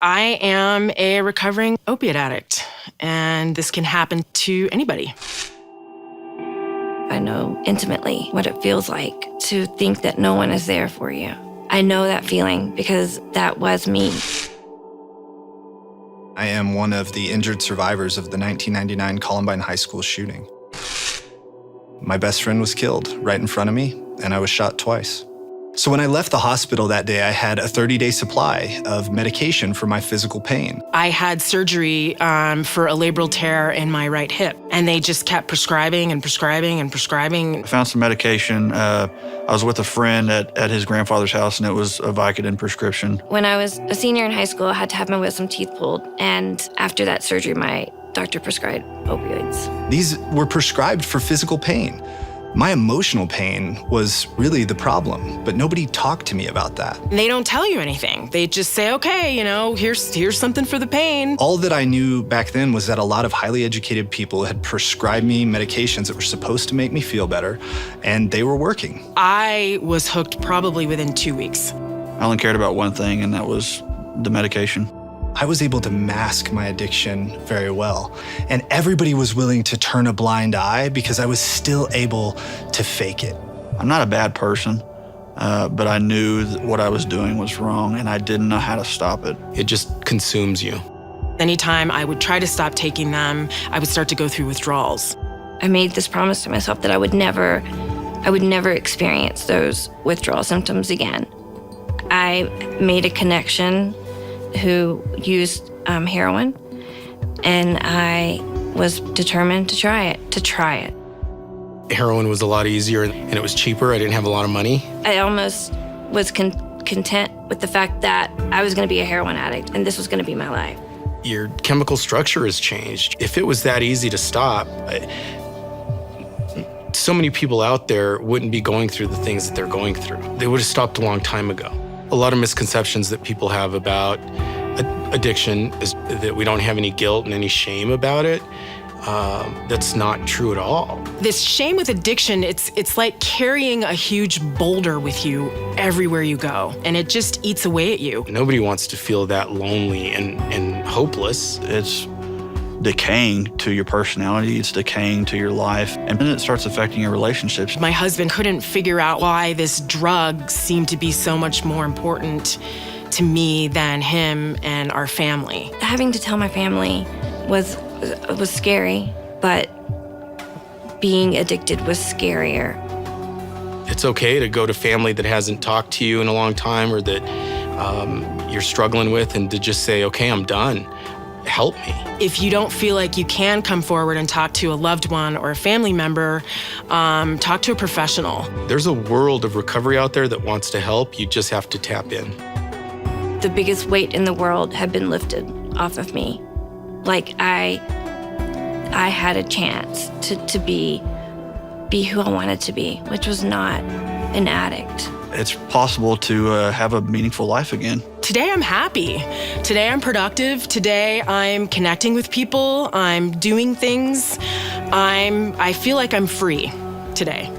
I am a recovering opiate addict, and this can happen to anybody. I know intimately what it feels like to think that no one is there for you. I know that feeling because that was me. I am one of the injured survivors of the 1999 Columbine High School shooting. My best friend was killed right in front of me, and I was shot twice. So when I left the hospital that day, I had a 30-day supply of medication for my physical pain. I had surgery for a labral tear in my right hip, and they just kept prescribing and prescribing and prescribing. I found some medication. I was with a friend at his grandfather's house, and it was a Vicodin prescription. When I was a senior in high school, I had to have my wisdom teeth pulled, and after that surgery, my doctor prescribed opioids. These were prescribed for physical pain. My emotional pain was really the problem, but nobody talked to me about that. They don't tell you anything. They just say, okay, here's something for the pain. All that I knew back then was that a lot of highly educated people had prescribed me medications that were supposed to make me feel better, and they were working. I was hooked probably within 2 weeks. I only cared about one thing, and that was the medication. I was able to mask my addiction very well, and everybody was willing to turn a blind eye because I was still able to fake it. I'm not a bad person, but I knew that what I was doing was wrong, and I didn't know how to stop it. It just consumes you. Anytime I would try to stop taking them, I would start to go through withdrawals. I made this promise to myself that I would never experience those withdrawal symptoms again. I made a connection who used heroin, and I was determined to try it. Heroin was a lot easier and it was cheaper. I didn't have a lot of money. I almost was content with the fact that I was going to be a heroin addict and this was going to be my life. Your chemical structure has changed. If it was that easy to stop, so many people out there wouldn't be going through the things that they're going through. They would have stopped a long time ago. A lot of misconceptions that people have about addiction is that we don't have any guilt and any shame about it. That's not true at all. This shame with addiction, it's like carrying a huge boulder with you everywhere you go, and it just eats away at you. Nobody wants to feel that lonely and hopeless. It's decaying to your personality, it's decaying to your life, and then it starts affecting your relationships. My husband couldn't figure out why this drug seemed to be so much more important to me than him and our family. Having to tell my family was scary, but being addicted was scarier. It's okay to go to family that hasn't talked to you in a long time or that you're struggling with and to just say, okay, I'm done. Help me. If you don't feel like you can come forward and talk to a loved one or a family member, talk to a professional. There's a world of recovery out there that wants to help. You just have to tap in. The biggest weight in the world had been lifted off of me. Like I had a chance to be who I wanted to be, which was not an addict. It's possible to have a meaningful life again. Today I'm happy. Today I'm productive. Today I'm connecting with people. I'm doing things. I feel like I'm free today.